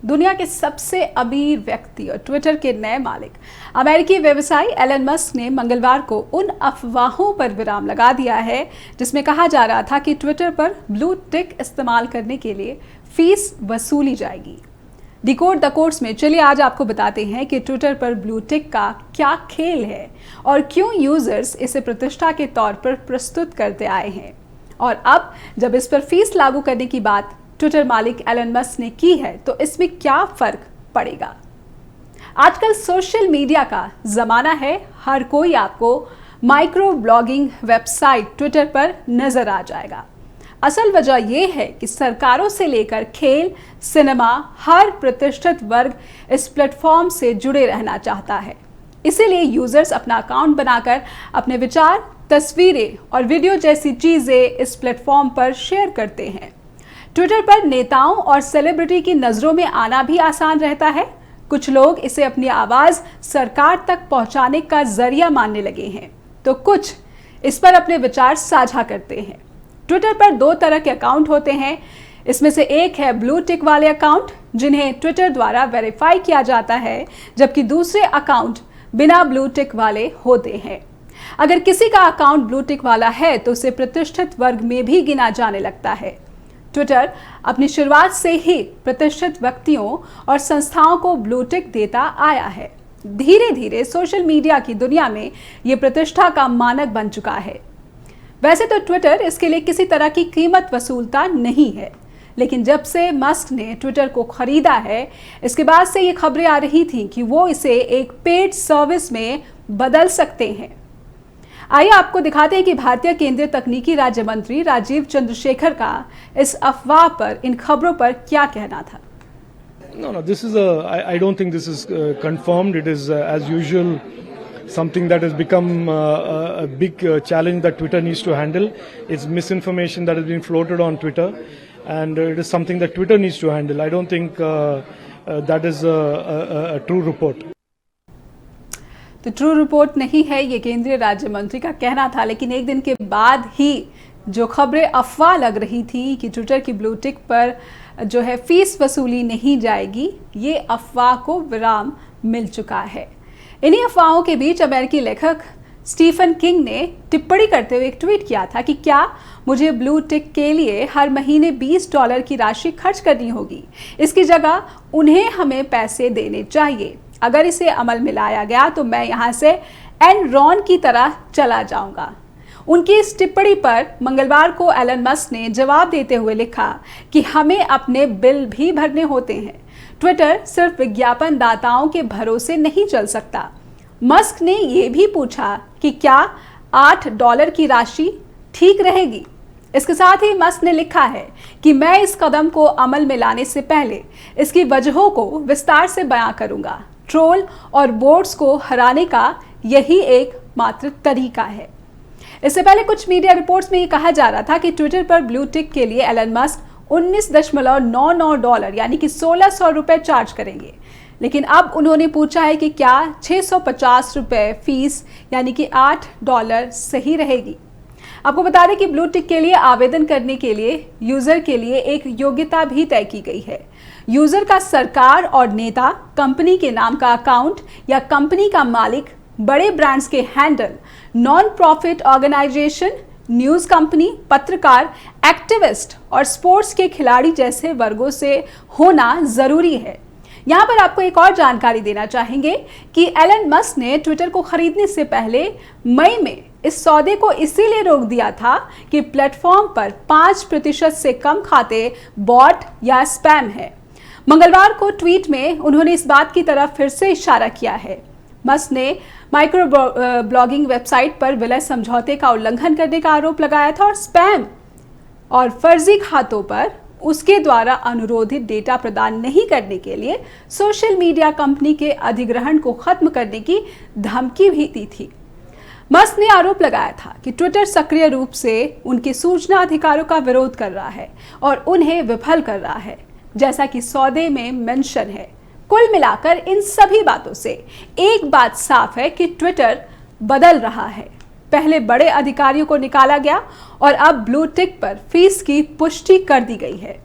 दुनिया के सबसे अमीर व्यक्ति और ट्विटर के नए मालिक अमेरिकी व्यवसायी एलन मस्क ने मंगलवार को उन अफवाहों पर विराम लगा दिया है जिसमें कहा जा रहा था कि ट्विटर पर ब्लू टिक इस्तेमाल करने के लिए फीस वसूली जाएगी। डिकोड द कोर्स में चलिए आज आपको बताते हैं कि ट्विटर पर ब्लू टिक का क्या खेल है और क्यों यूजर्स इसे प्रतिष्ठा के तौर पर प्रस्तुत करते आए हैं। और अब जब इस पर फीस लागू करने की बात ट्विटर मालिक एलन मस्क ने की है तो इसमें क्या फर्क पड़ेगा। आजकल सोशल मीडिया का जमाना है, हर कोई आपको माइक्रो ब्लॉगिंग वेबसाइट ट्विटर पर नजर आ जाएगा। असल वजह यह है कि सरकारों से लेकर खेल, सिनेमा, हर प्रतिष्ठित वर्ग इस प्लेटफॉर्म से जुड़े रहना चाहता है। इसीलिए यूजर्स अपना अकाउंट बनाकर अपने विचार, तस्वीरें और वीडियो जैसी चीजें इस प्लेटफॉर्म पर शेयर करते हैं। ट्विटर पर नेताओं और सेलिब्रिटी की नजरों में आना भी आसान रहता है। कुछ लोग इसे अपनी आवाज सरकार तक पहुंचाने का जरिया मानने लगे हैं, तो कुछ इस पर अपने विचार साझा करते हैं। ट्विटर पर दो तरह के अकाउंट होते हैं। इसमें से एक है ब्लू टिक वाले अकाउंट, जिन्हें ट्विटर द्वारा वेरीफाई किया जाता है, जबकि दूसरे अकाउंट बिना ब्लू टिक वाले होते हैं। अगर किसी का अकाउंट ब्लू टिक वाला है तो उसे प्रतिष्ठित वर्ग में भी गिना जाने लगता है। ट्विटर अपनी शुरुआत से ही प्रतिष्ठित व्यक्तियों और संस्थाओं को ब्लू टिक देता आया है। धीरे धीरे सोशल मीडिया की दुनिया में ये प्रतिष्ठा का मानक बन चुका है। वैसे तो ट्विटर इसके लिए किसी तरह की कीमत वसूलता नहीं है, लेकिन जब से मस्क ने ट्विटर को खरीदा है, इसके बाद से ये खबरें आ रही थी कि वो इसे एक पेड सर्विस में बदल सकते हैं। आइए आपको दिखाते हैं कि भारतीय केंद्रीय तकनीकी राज्य मंत्री राजीव चंद्रशेखर का इस अफवाह पर, इन खबरों पर क्या कहना था। No, this is I don't think this is confirmed. It is as usual something that has become a big challenge that Twitter needs to handle. It's misinformation that has been floated on Twitter, and it is something that Twitter needs to handle. I don't think that is a true report. तो true report नहीं है, ये केंद्रीय राज्य मंत्री का कहना था। लेकिन एक दिन के बाद ही जो खबरें अफवाह लग रही थी कि ट्विटर की ब्लू टिक पर जो है फीस वसूली नहीं जाएगी, ये अफवाह को विराम मिल चुका है। इन्हीं अफवाहों के बीच अमेरिकी लेखक स्टीफन किंग ने टिप्पणी करते हुए एक ट्वीट किया था कि क्या मुझे ब्लू टिक के लिए हर महीने $20 की राशि खर्च करनी होगी। इसकी जगह उन्हें हमें पैसे देने चाहिए। अगर इसे अमल में लाया गया तो मैं यहाँ से एनरॉन की तरह चला जाऊंगा। उनकी इस टिप्पणी पर मंगलवार को एलन मस्क ने जवाब देते हुए लिखा कि हमें अपने बिल भी भरने होते हैं। ट्विटर सिर्फ विज्ञापन दाताओं के भरोसे नहीं चल सकता। मस्क ने यह भी पूछा कि क्या $8 की राशि ठीक रहेगी। इसके साथ ही मस्क ने लिखा है कि मैं इस कदम को अमल में लाने से पहले इसकी वजहों को विस्तार से बयां करूंगा। ट्रोल और बोट्स को हराने का यही एक मात्र तरीका है। इससे पहले कुछ मीडिया रिपोर्ट्स में ये कहा जा रहा था कि ट्विटर पर ब्लू टिक के लिए एलन मस्क $19.99 यानी कि $1600 चार्ज करेंगे। लेकिन अब उन्होंने पूछा है कि क्या $650 फीस यानी कि $8 सही रहेगी। आपको बता दें कि ब्लू टिक के लिए आवेदन करने के लिए यूजर के लिए एक योग्यता भी तय की गई है। यूजर का सरकार और नेता, कंपनी के नाम का अकाउंट या कंपनी का मालिक, बड़े ब्रांड्स के handle, non profit organisation, news company, पत्रकार, एक्टिविस्ट और स्पोर्ट्स के खिलाड़ी जैसे वर्गों से होना जरूरी है। यहाँ पर आपको एक और जानकारी देना चाहेंगे कि एलन मस्क ने ट्विटर को खरीदने से पहले मई में इस सौदे को इसीलिए रोक दिया था कि प्लेटफॉर्म पर 5% से कम खाते बॉट या स्पैम है। मंगलवार को ट्वीट में उन्होंने इस बात की तरफ फिर से इशारा किया है। मस्क ने माइक्रो ब्लॉगिंग वेबसाइट पर विलय समझौते का उल्लंघन करने का आरोप लगाया था और स्पैम और फर्जी खातों पर उसके द्वारा अनुरोधित डेटा प्रदान नहीं करने के लिए सोशल मीडिया कंपनी के अधिग्रहण को खत्म करने की धमकी भी दी थी। मस्क ने आरोप लगाया था कि ट्विटर सक्रिय रूप से उनके सूचना अधिकारों का विरोध कर रहा है और उन्हें विफल कर रहा है, जैसा कि सौदे में मेंशन है। कुल मिलाकर इन सभी बातों से एक बात साफ है कि ट्विटर बदल रहा है। पहले बड़े अधिकारियों को निकाला गया और अब ब्लू टिक पर फीस की पुष्टि कर दी गई है।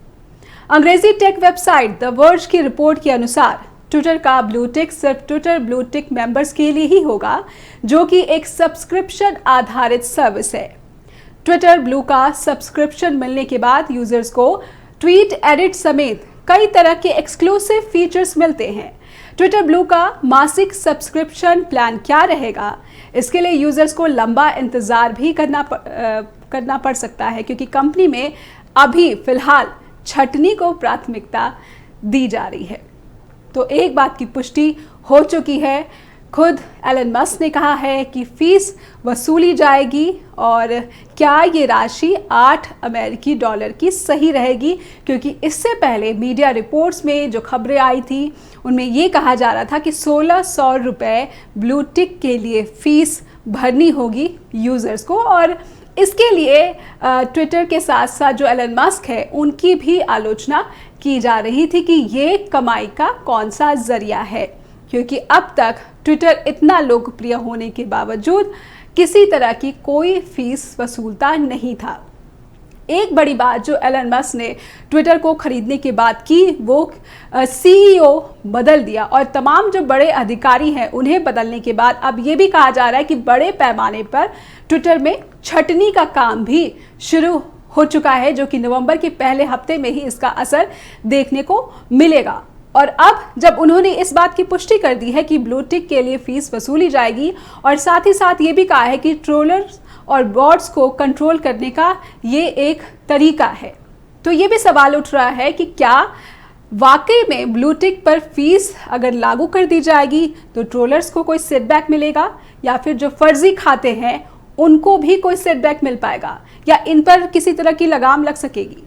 अंग्रेजी टेक वेबसाइट द वर्ज की रिपोर्ट के अनुसार ट्विटर का ब्लू टिक सिर्फ ट्विटर ब्लू टिक मेंबर्स के लिए ही होगा, जो कि एक सब्सक्रिप्शन आधारित सर्विस है। ट्विटर ब्लू का सब्सक्रिप्शन मिलने के बाद यूजर्स को ट्वीट एडिट समेत कई तरह के एक्सक्लूसिव फीचर्स मिलते हैं। ट्विटर ब्लू का मासिक सब्सक्रिप्शन प्लान क्या रहेगा, इसके लिए यूजर्स को लंबा इंतजार भी करना पड़ सकता है, क्योंकि कंपनी में अभी फिलहाल छटनी को प्राथमिकता दी जा रही है। तो एक बात की पुष्टि हो चुकी है, खुद एलन मस्क ने कहा है कि फीस वसूली जाएगी, और क्या ये राशि $8 की सही रहेगी, क्योंकि इससे पहले मीडिया रिपोर्ट्स में जो खबरें आई थी उनमें ये कहा जा रहा था कि 1600 रुपये ब्लू टिक के लिए फीस भरनी होगी यूज़र्स को। और इसके लिए ट्विटर के साथ साथ जो एलन मस्क है उनकी भी आलोचना की जा रही थी कि ये कमाई का कौन सा जरिया है, क्योंकि अब तक ट्विटर इतना लोकप्रिय होने के बावजूद किसी तरह की कोई फीस वसूलता नहीं था। एक बड़ी बात जो एलन मस्क ने ट्विटर को खरीदने के बाद की, वो सीईओ बदल दिया, और तमाम जो बड़े अधिकारी हैं उन्हें बदलने के बाद अब ये भी कहा जा रहा है कि बड़े पैमाने पर ट्विटर में छटनी का काम भी शुरू हो चुका है, जो कि नवंबर के पहले हफ्ते में ही इसका असर देखने को मिलेगा। और अब जब उन्होंने इस बात की पुष्टि कर दी है कि ब्लू टिक के लिए फीस वसूली जाएगी, और साथ ही साथ ये भी कहा है कि ट्रोलर्स और बॉट्स को कंट्रोल करने का ये एक तरीका है, तो ये भी सवाल उठ रहा है कि क्या वाकई में ब्लू टिक पर फीस अगर लागू कर दी जाएगी तो ट्रोलर्स को कोई सेटबैक मिलेगा, या फिर जो फर्जी खाते हैं उनको भी कोई सेटबैक मिल पाएगा, या इन पर किसी तरह की लगाम लग सकेगी।